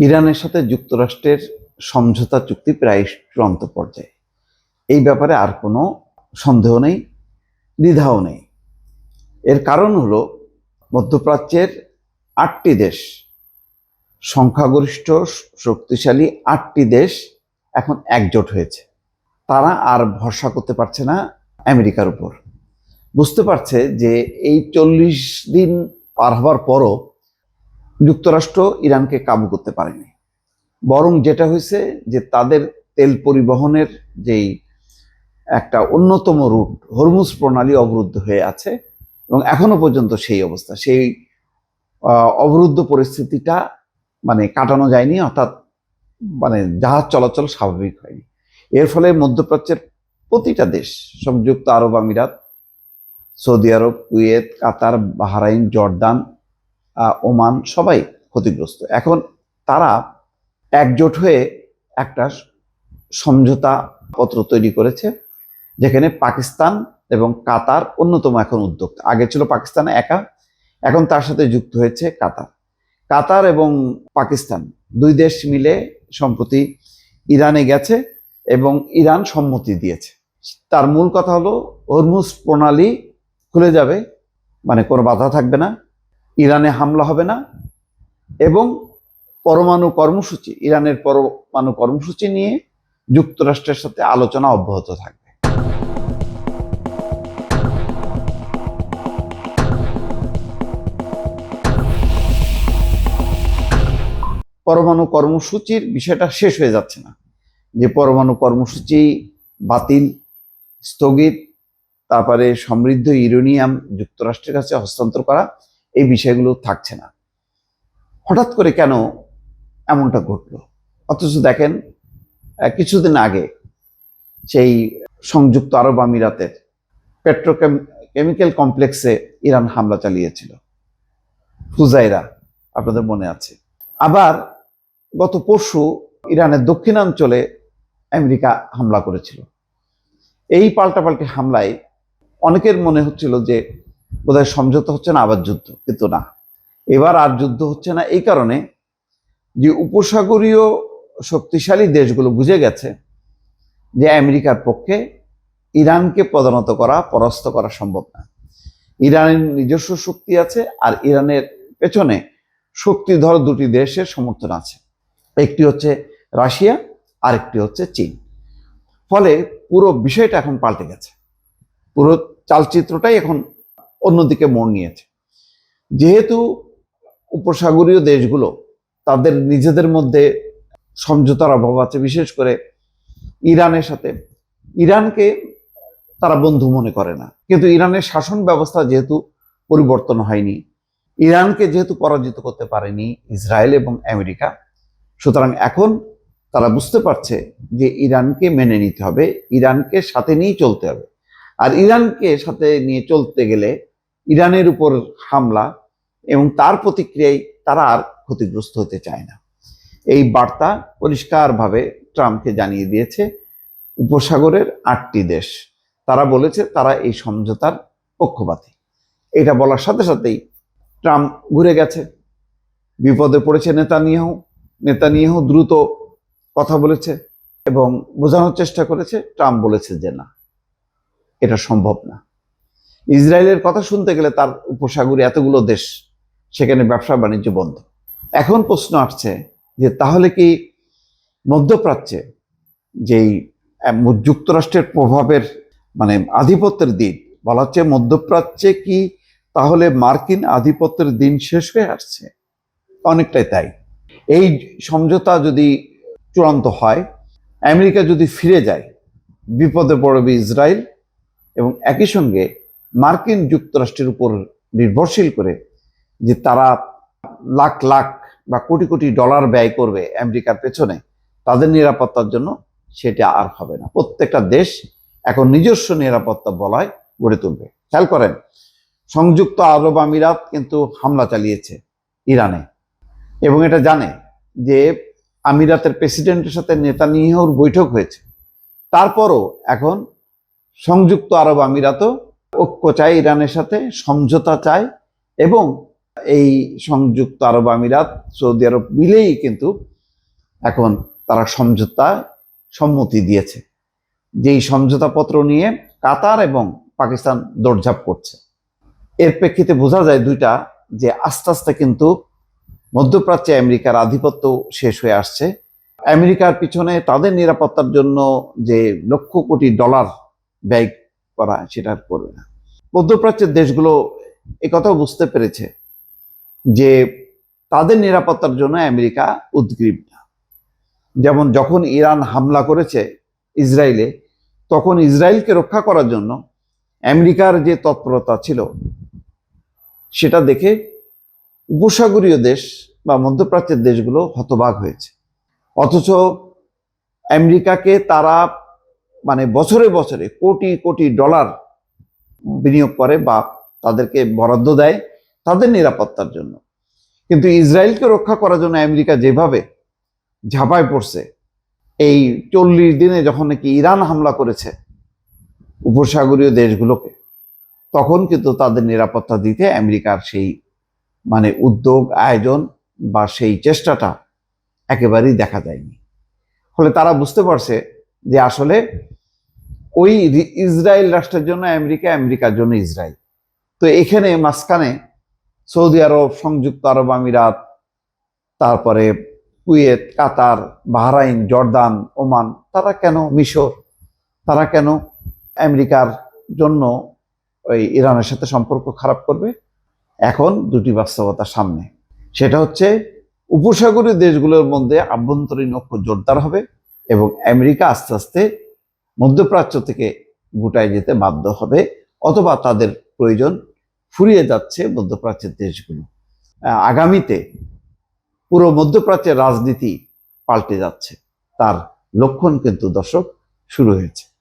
ইরানের সাথে যুক্তরাষ্ট্রের সমঝোতা চুক্তি প্রায় চূড়ান্ত পর্যায়ে। এই ব্যাপারে আর কোনো সন্দেহ নেই, দ্বিধাও নেই। এর কারণ হলো মধ্যপ্রাচ্যের 8টি দেশ, সংখ্যাগরিষ্ঠ শক্তিশালী 8টি দেশ এখন একজোট হয়েছে। তারা আর ভরসা করতে পারছে না আমেরিকার উপর। বুঝতে পারছে যে এই 40 দিন পার হবার পরও যুক্তরাষ্ট্র ইরানকে কাবু করতে পারেনি। বরং যেটা হয়েছে যে তাদের তেল পরিবহনের যেই একটা অন্যতম রুট হরমুজ প্রণালী অবরুদ্ধ হয়ে আছে এবং এখনো পর্যন্ত সেই অবস্থা, সেই অবরুদ্ধ পরিস্থিতিটা কাটানো যায়নি, অর্থাৎ জাহাজ চলাচল স্বাভাবিক হয়নি। এর ফলে মধ্যপ্রাচ্যের প্রতিটা দেশ, সংযুক্ত আরব আমিরাত, সৌদি আরব, কুয়েত, কাতার, বাহরাইন, জর্দান, ওমান সবাই ক্ষতিগ্রস্ত। এখন তারা একজোট হয়ে একটা সমঝোতা পত্র তৈরি করেছে, যেখানে পাকিস্তান এবং কাতার অন্যতম এখন উদ্যোক্তা। আগে ছিল পাকিস্তান একা, এখন তার সাথে যুক্ত হয়েছে কাতার। কাতার এবং পাকিস্তান দুই দেশ মিলে সম্প্রতি ইরানে গেছে এবং ইরান সম্মতি দিয়েছে। তার মূল কথা হলো হরমুজ প্রণালী খুলে যাবে, কোনো বাধা থাকবে না, ইরানে হামলা হবে না এবং পরমাণু কর্মসূচি, ইরানের পরমাণু কর্মসূচি নিয়ে যুক্তরাষ্ট্রের সাথে আলোচনা অব্যাহত থাকবে। পরমাণু কর্মসূচির বিষয়টা শেষ হয়ে যাচ্ছে না, যে পরমাণু কর্মসূচি বাতিল, স্থগিত, তারপরে সমৃদ্ধ ইউরেনিয়াম যুক্তরাষ্ট্রের কাছে হস্তান্তর করা, এই বিষয়গুলো থাকছে না। হঠাৎ করে কেন এমনটা ঘটলো? অথচ দেখেন কিছুদিন আগে সেই সংযুক্ত আরব আমিরাতের পেট্রোকেমিক্যাল কমপ্লেক্সে ইরান হামলা চালিয়েছিল, ফুজাইরা, আপনাদের মনে আছে। আবার গত পরশু ইরানের দক্ষিণাঞ্চলে আমেরিকা হামলা করেছিল। এই পাল্টাপাল্টি হামলায় অনেকের মনে হচ্ছিল যে বোধহয় সমঝোতা হচ্ছে না, আবার যুদ্ধ। কিন্তু না, এবার আর যুদ্ধ হচ্ছে না। এই কারণে যে উপসাগরীয় শক্তিশালী দেশগুলো বুঝে গেছে যে আমেরিকার পক্ষে ইরানকে পরাস্ত করা সম্ভব না। ইরানের নিজস্ব শক্তি আছে, আর ইরানের পেছনে শক্তিধর দুটি দেশের সমর্থন আছে। একটি হচ্ছে রাশিয়া, আরেকটি হচ্ছে চীন। ফলে পুরো বিষয়টা এখন পাল্টে গেছে, পুরো চালচিত্রটাই এখন অন্যদিকে মোড় নিয়েছে। যেহেতু উপসাগরীয় দেশগুলো তাদের নিজেদের মধ্যে সমঝোতার অভাব আছে, বিশেষ করে ইরানের সাথে। ইরানকে তারা বন্ধু মনে করে না, কিন্তু ইরানের শাসন ব্যবস্থা যেহেতু পরিবর্তন হয়নি, ইরানকে যেহেতু পরাজিত করতে পারেনি ইসরায়েল এবং আমেরিকা, সুতরাং এখন তারা বুঝতে পারছে যে ইরানকে মেনে নিতে হবে, ইরানকে সাথে নিয়ে চলতে হবে। আর ইরানকে সাথে নিয়ে চলতে গেলে ইরানের উপর হামলা এবং তার প্রতিক্রিয়ায় তারা আর ক্ষতিগ্রস্ত হতে চায় না। এই বার্তা পরিষ্কারভাবে ট্রাম্পকে জানিয়ে দিয়েছে উপসাগরের 8টি দেশ। তারা বলেছে তারা এই সমঝোতার পক্ষপাতী। এটা বলার সাথে সাথেই ট্রাম্প ঘুরে গেছে, বিপদে পড়েছে নেতানিয়াহু দ্রুত কথা বলেছে এবং বোঝানোর চেষ্টা করেছে। ট্রাম্প বলেছে যে না, এটা সম্ভব না। ইসরায়েলের কথা শুনতে গেলে তার উপসাগরে এতগুলো দেশ, সেখানে ব্যবসা বাণিজ্য বন্ধ। এখন প্রশ্ন আসছে যে তাহলে কি মধ্যপ্রাচ্যে যেই যুক্তরাষ্ট্রের প্রভাবের আধিপত্যের দিন বলা হচ্ছে, মধ্যপ্রাচ্যে কি তাহলে মার্কিন আধিপত্যের দিন শেষ হয়ে আসছে? অনেকটাই তাই। এই সমঝোতা যদি চূড়ান্ত হয়, আমেরিকা যদি ফিরে যায়, বিপদে পড়বে ইসরায়েল এবং একই সঙ্গে মার্কিন যুক্তরাষ্ট্রের উপর নির্ভরশীল করে যে তারা লাখ লাখ বা কোটি কোটি ডলার ব্যয় করবে আমেরিকার পেছনে তাদের নিরাপত্তার জন্য, সেটা আর হবে না। প্রত্যেকটা দেশ এখন নিজস্ব নিরাপত্তা বলয় গড়ে তুলবে। খেয়াল করেন, সংযুক্ত আরব আমিরাত কিন্তু হামলা চালিয়েছে ইরানে এবং এটা জানে যে আমিরাতের প্রেসিডেন্টের সাথে নেতানিয়াহুর বৈঠক হয়েছে। তারপরও এখন সংযুক্ত আরব আমিরাতও ঐক্য চায় ইরানের সাথে, সমঝোতা চায় এবং এই সংযুক্ত আরব আমিরাত, সৌদি আরব মিলেই কিন্তু এখন তারা সমঝোতায় সম্মতি দিয়েছে, যেই সমঝোতাপত্র নিয়ে কাতার এবং পাকিস্তান দৌড়ঝাঁপ করছে। এর প্রেক্ষিতে বোঝা যায় দুইটা, যে আস্তে আস্তে কিন্তু মধ্যপ্রাচ্যে আমেরিকার আধিপত্য শেষ হয়ে আসছে। আমেরিকার পিছনে তাদের নিরাপত্তার জন্য যে লক্ষ কোটি ডলার ব্যয় করা, সেটা করবে না। মধ্যপ্রাচ্যের দেশগুলো একথাও বুঝতে পেরেছে যে তাদের নিরাপত্তার জন্য আমেরিকা উদ্গ্রীব না। যেমন যখন ইরান হামলা করেছে ইসরায়েলে, তখন ইসরায়েলকে রক্ষা করার জন্য আমেরিকার যে তৎপরতা ছিল, সেটা দেখে উপসাগরীয় দেশ বা মধ্যপ্রাচ্যের দেশগুলো হতবাক হয়েছে। অথচ আমেরিকাকে তারা মানে বছরে বছরে কোটি কোটি ডলার বিনিয়োগ করে বা তাদেরকে বরাদ্দ দেয় তাদের নিরাপত্তার জন্য। কিন্তু ইসরায়েলকে রক্ষা করার জন্য আমেরিকা যেভাবে ঝাঁপায় পড়ছে, এই 40 দিনে যখন নাকি ইরান হামলা করেছে উপসাগরীয় দেশগুলোকে, তখন কিন্তু তাদের নিরাপত্তা দিতে আমেরিকার সেই মানে উদ্যোগ, আয়োজন বা সেই চেষ্টাটা একেবারেই দেখা যায়নি। ফলে তারা বুঝতে পারছে যে আসলে ওই ইসরায়েল রাষ্ট্রের জন্য আমেরিকা, আমেরিকার জন্য ইসরায়েল। তো এখানে মাঝখানে সৌদি আরব, সংযুক্ত আরব আমিরাত, তারপরে কুয়েত, কাতার, বাহরাইন, জর্দান, ওমান, তারা কেন, মিশর, তারা কেন আমেরিকার জন্য ওই ইরানের সাথে সম্পর্ক খারাপ করবে? এখন দুটি বাস্তবতা সামনে, সেটা হচ্ছে উপসাগরীয় দেশগুলোর মধ্যে আভ্যন্তরীণ ঐক্য জোরদার হবে এবং আমেরিকা আস্তে আস্তে মধ্যপ্রাচ্য থেকে গুটায় যেতে বাধ্য হবে, অথবা তাদের প্রয়োজন ফুরিয়ে যাচ্ছে মধ্যপ্রাচ্যের দেশগুলো। আগামীতে পুরো মধ্যপ্রাচ্যের রাজনীতি পাল্টে যাচ্ছে, তার লক্ষণ কিন্তু দর্শক শুরু হয়েছে।